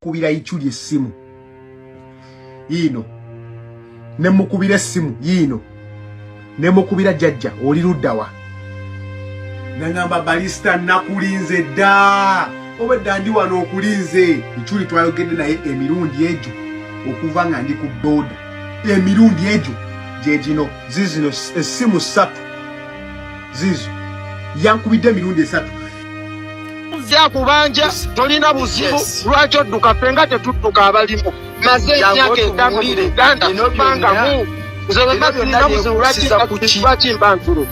kubira ichuli esimu yino ne mukubira esimu yino ne mukubira jajja oli luddawa nangamba Balista nakulinze da obedda ndi wano okulinze ichuli twayogedde naye emirundi ejo okuva nga ndi ku boda emirundi ejo jejino zizino esimu 3 zizo yankubidde emirundi 3 ya kubanja tolina buzibu lwaki odduka fenga tetudduka abalimu maze emyaka etambulire Uganda banga mu nze bemabina buzibu lwaki mbanzuru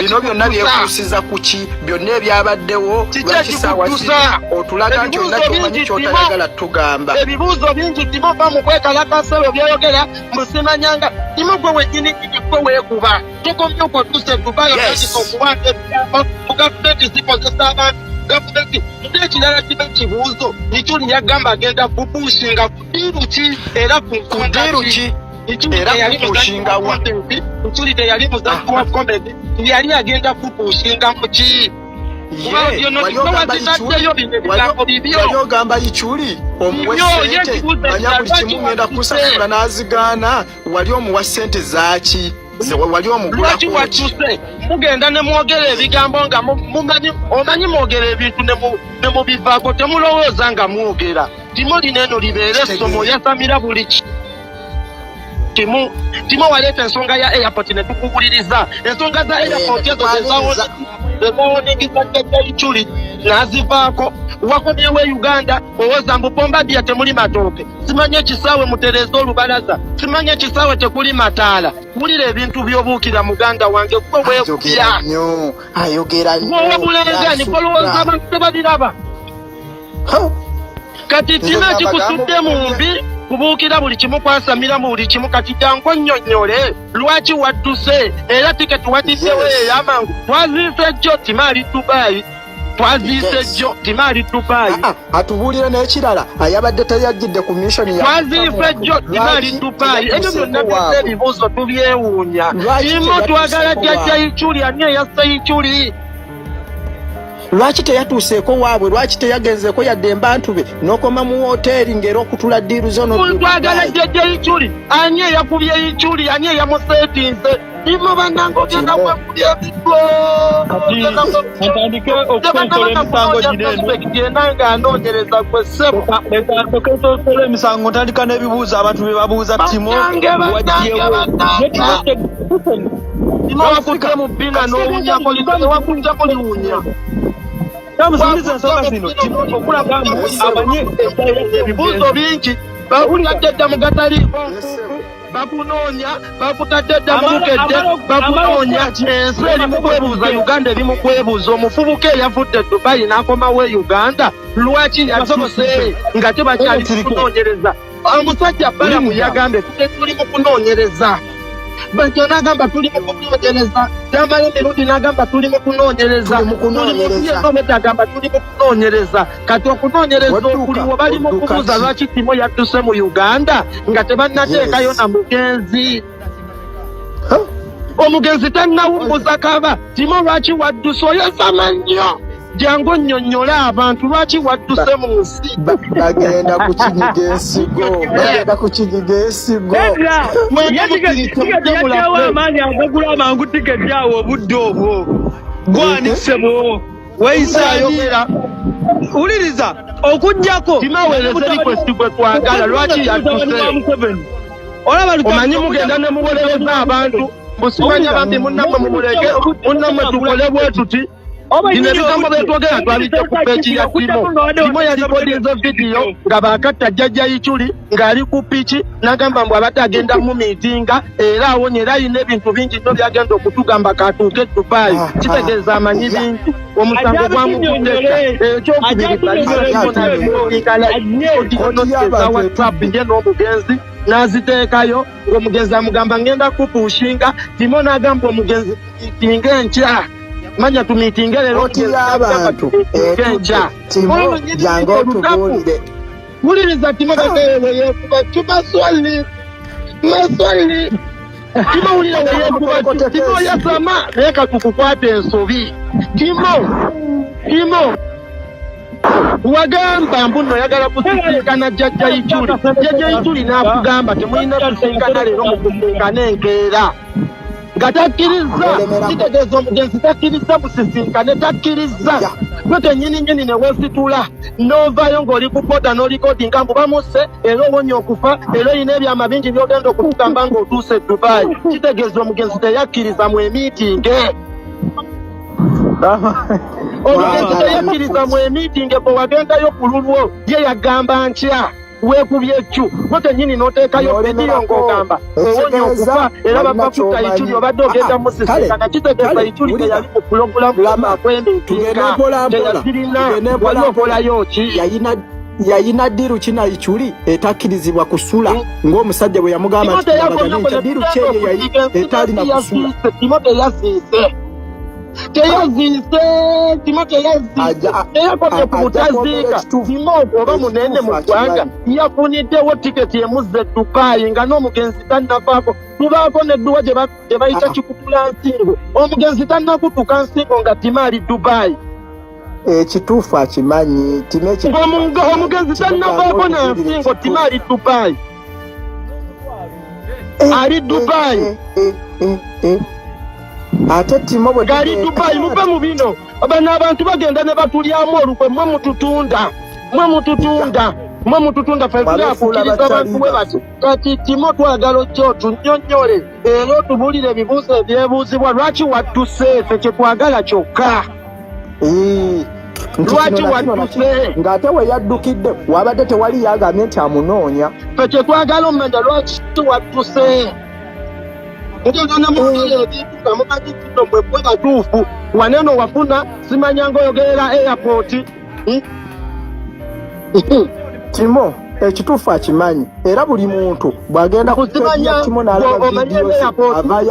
bino byonna byekusiza kuki byonna ebyabaddewo lwakisaawasiza otulaga nti olina kyomanyi kyotayagala tugamba ebibuuzo bingi Timo ba mu kwekalakasebyo byayogera musimanyanga Timo gwe wenyini gwe weekuba tukomye okotuse Dubai okuwanga ebyambo mu gavumenti zikozesa abantu gavumenti ekirala kiba ekibuuzo Ichuli yagamba agenda kupushinga kudiruki era kudiruki era kupushinga wa Ichuli teyali muzakuwa komedi yali agenda kupushinga muki waliogamba Ichuli omuwe sente manya buli kimu ngenda kusasula n'azigaana wali omuwa sente zaaki wali omugula kuki mugenda ne mwogera ebigambo nga omanyi mwogera ebintu ne mubivaako temulowooza nga mwogera Timo lineno libeere essomo yasamira buli Timo waleeta ensonga ya airport ne tukubuliriza ensonga za airport ezo zezawonegiza Ichuli nazivaako wakomyewo Uganda owooza mbu Bombardier temuli matooke simanye ekisaawe mutereza olubalaza simanye ekisaawe tekuli mataala wulira ebintu by'obuukira muganda wange gwe weekubya ayogera nnyo nikolowooza abantu tebabiraba kati Timo kikusudde mu mbi kubuukira buli kimu kwasamira mu buli kimu kati jangu nnyonnyole lwaki wadduse era tiketi watiddewo ey'amangu twaziise jjo Timo ali Dubai twaziise jjo Timo ali Dubai atubuulire n'ekirala ayabadde teyajjidde ku mission ya twaziise jjo Timo ali Dubai ebyo byonna byonna ebibuuzo tubyewuunya Timo twagala jjajja Ichuli ani eyassa Ichuli lwaki teyatuuseeko waabwe lwaki teyagenzeeko yadde embantu be n'okoma mu woteeri ng'era okutula ddiiru zono twagala jjajja Ichuli ani eyakubye Ichuli ani eyamuseetinze Timo bannange ogenda kwekubya ntandike okukonsola emisango genda ng'anoonyereza gwe ssebo okukonsola emisango ntandika n'ebibuuzo abantu be babuuza Timo Timo wakudde mu bbina n'owunyako tewakujjako liwunya tamusuubiza ensonga zino Timo okulaga mbu amanye ebibuuzo bingi bakutadde dda mu gatali bakunoonya bakutadde dda mu bukedde bakunoonya ensi eri mu kwebuuza Uganda eri mu kwebuuza omufubuka eyavudde Dubai n'akomawo Uganda lwaki yatuse nga tebakyali kunoonyereza omusajja Balamu yagambye tuli mu kunoonyereza Bantu nagamba tuli mu kunoonyereza Jamala Emilundi nagamba tuli mu kunoonyereza nagamba tuli mu kunoonyereza kati okunoonyereza okuliwo bali mu kubuuza lwaki Timo yadduse mu Uganda nga tebannateekayo na mugenzi omugenzi tannawumbuza kaba Timo lwaki wadduse oyasama nnyo jangu nnyonnyola abantu lwaki wadduse mu nsi bagenda kukinyiga ensigo yategewa amaanyi agagula amangu tiketi awo obudde obwo gwanisebo weisayogera uliriza okujjako timaweereza request gwe twagala lwaki yadduse omanyi mugenda ne muwolereza abantu musimanya bambi munnamwe mumuleke munnamwe tukole bwe tuti Dine bigambo betwogera twabite ku peji ya Timo yalikodinze video nga bakatta jjajja Ichuli ng'ali ku piki n'agamba mbu abadde agenda mu miitinga era awonye era alina ebintu bingi nnyo byagenda okutugamba katuuke Dubai kitegeeza amanyi bingi omusango gwamugudeka ekyokubiri WhatsApp nje n'omugenzi n'aziteekayo ng'omugenzi amugamba ngenda kupushinga Timo n'agamba omugenzi miitinga enkya manya tumitinge lero abantu Timo jango tubulire muliriza Timo bakayele yekuba maswali Timo ulira yekuba Timo yasama leka tukukwate ensobi Timo wagamba mbuno yagala kusisinkana jjajja Ichuli. Jjajja Ichuli n'akugamba temulina kusinkana leero mukusinkana enkeera. Nga takkiriza kitegeeza omugenzi takkiriza busisinkane takkiriza gwe kennyini ne weesitula n'ovaayo ng'oli ku boda n'olikodi nga mbu bamuse era owonye okufa era olina ebyama bingi by'ogenda okutugamba ng'otuuse e Dubai. Kitegeeza omugenzi teyakkiriza mu emiitinge. Omugenzi teyakkiriza mu emiitinge bwe wagendayo ku lulwo ye yagamba ntya weekubye ekyu gwe kennyini n'oteekayo vidiyo ng'ogamba owonye okufa era bapakutta Ichuli obadde ogenda musisinkana. Kitegeeza Ichuli teyali mu pulogulamu kw'emiitinga teyakirina wali okolayo ki yayina ddiru kina Ichuli etakkirizibwa kusula ng'omusajja bwe yamugamba nti ddiru kyeyo etalina kusula. Timo teyaziise Timo teyakomye ku butaziika. Timo oba munene mu ggwanga yafuniddewo tiketi emuzza e Dubai nga n'omugenzi tannavaako. Tubaako n'edduwa gye bayita kikukula nsingo. Omugenzi tannakutuka nsingo nga Timo ali Dubai. Ekituufu akimanyi omugenzi tannavaako na nsingo Timo ali Dubai. Ali Dubai. Ate Timo bwe gali Dubai muve mu bino. Bano abantu bagenda ne batulyamu olukwe mwe mututunda fezira akukiriza abantu bwe bati. Kati Timo twagala ojja otunnyonnyole era otubuulire ebibuuzo ebyebuuzibwa lwaki wadduse ffe kye twagala kyokka. Lwaki wadduse ng'ate we yaddukidde wabadde tewali yagambye nti amunoonya. Ffe kye twagala omanya lwaki wadduse. Ogenda mukire ebintu mumanyi kino mwe batuufu waneno wafuna simanyanga oyogerera airport. Timo ekituufu akimanyi era buli muntu bw'agenda kusimanya Timo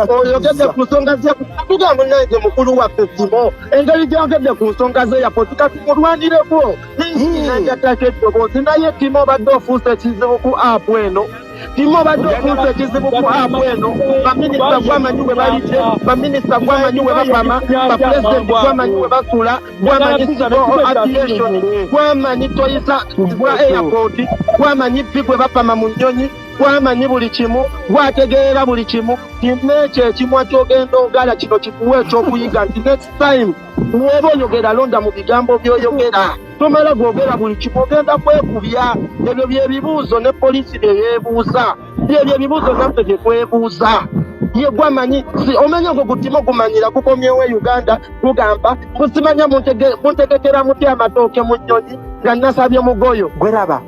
oyogedde ku nsonga z'etuga munnange mukulu waffe Timo engeri gy'ogedde ku nsonga z'airport kati mulwanireko nanjatako eddoboozi naye Timo obadde ofuuse ekizibu ku app eno. Timo badde ofuuse ekizibu ku app eno. Baminisita gwamanyi we balidde, baminisita gwamanyi we bapama, bapulezidenti gwamanyi we basula, gwamanyi civil aviation, gwamanyi toyisa gwa airport, gwamanyi bbi gwe bapama mu nnyonyi, gwamanyi buli kimu, gwategeera buli kimu. Timo ekyo ekimu ky'ogenda ogala kino kikuwa ekyokuyiga nti next time woba oyogera londa mu bigambo by'oyogera. Tomala gwogera buli kimu ogenda kwekubya. Ebyo by'ebibuuzo ne poliisi bye yeebuuza. Ebyo ebibuuzo naffe bye twebuuza. Ye gwamanyi omenya ogwo Timo gumanyira gukomyewo e Uganda gugamba musimanya muntegekera mutya amatooke mu nnyonyi nga nasabye mugoyo. Gwe laba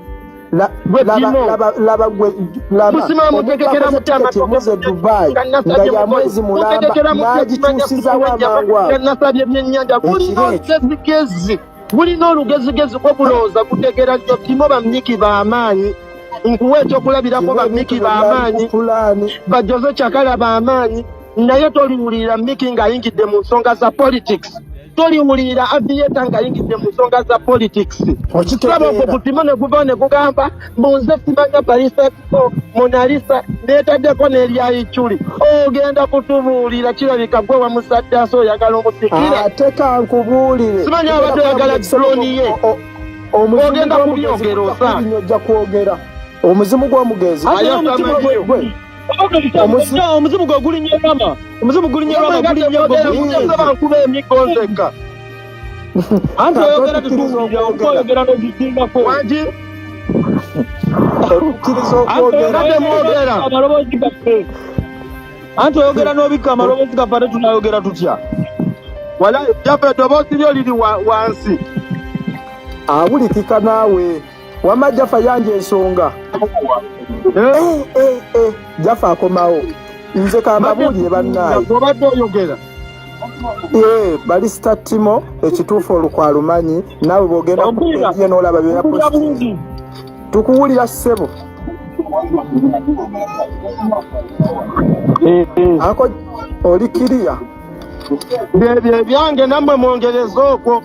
musima mutegekera mutya amatooke Dubai nga ya mwezi mulamba n'agituusizawo amangwa nasabye ebyennyanja bulina olugezigezi bulina olugezigezi kwe bulowooza gutegera nnyo Timo bamnyiki b'amaanyi. Nkuwa ekyokulabirako bamiki b'amaanyi bajoze kyakala b'amaanyi naye toliwulira Miki ng'ayingidde mu nsonga za politics. Toliwulira Aviator ng'ayingidde mu nsonga za politics. Saba ogwo ku Timo ne guva ne gugamba nze simanya Balista Monalisa neetaddeko n'erya Ichuli. Ogenda kutubuulira kirabika gwe wamusaddaasi oyagala omusikira. Ate kankubuulire simanya abadde oyagala droni ye ogenda kubyogera osa ojja kwogera omuzimu gw'omugezi omuzimu gwe gulinnya rama omuzimu gulinnya rama gulinnya bankuba emigonzeka anti oyogera tutuulira okwogera n'ogizingako okkiriza okwogera amaloboozi gaffe anti oyogera n'obikka amaloboozi gaffe ate tunayogera tutya wala jaffe eddoboozi lyo liri wansi awulikika naawe wama Jaffa yanje ensonga. Jaffa akomawo nze kambabuulire bannaaye Balista Timo ekituufu olukwalumanyi naawe bw'ogenda kuye n'olaba bye yaposti tukuwulira ssebo ako oli kiriya bye byange nammwe mwongereza okwo.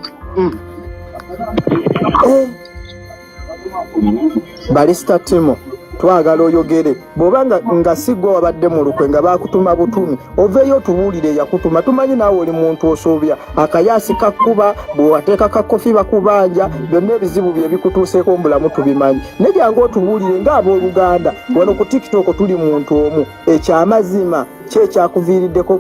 Balista Timo twagala oyogere bw'obanga nga sigwe wabadde mu lukwe nga bakutuma butumi oveeyo tubuulire yakutuma tumanyi naawe oli muntu osobya akayaasi kakkuba bwewateeka kakofi bakubanja byonna ebizibu bye bikutuuseeko mu bulamu tubimanyi ne jangu otubuulire ng'abooluganda wano ku tiktok tuli muntu omu ekyamazima kyekyakuviiriddeko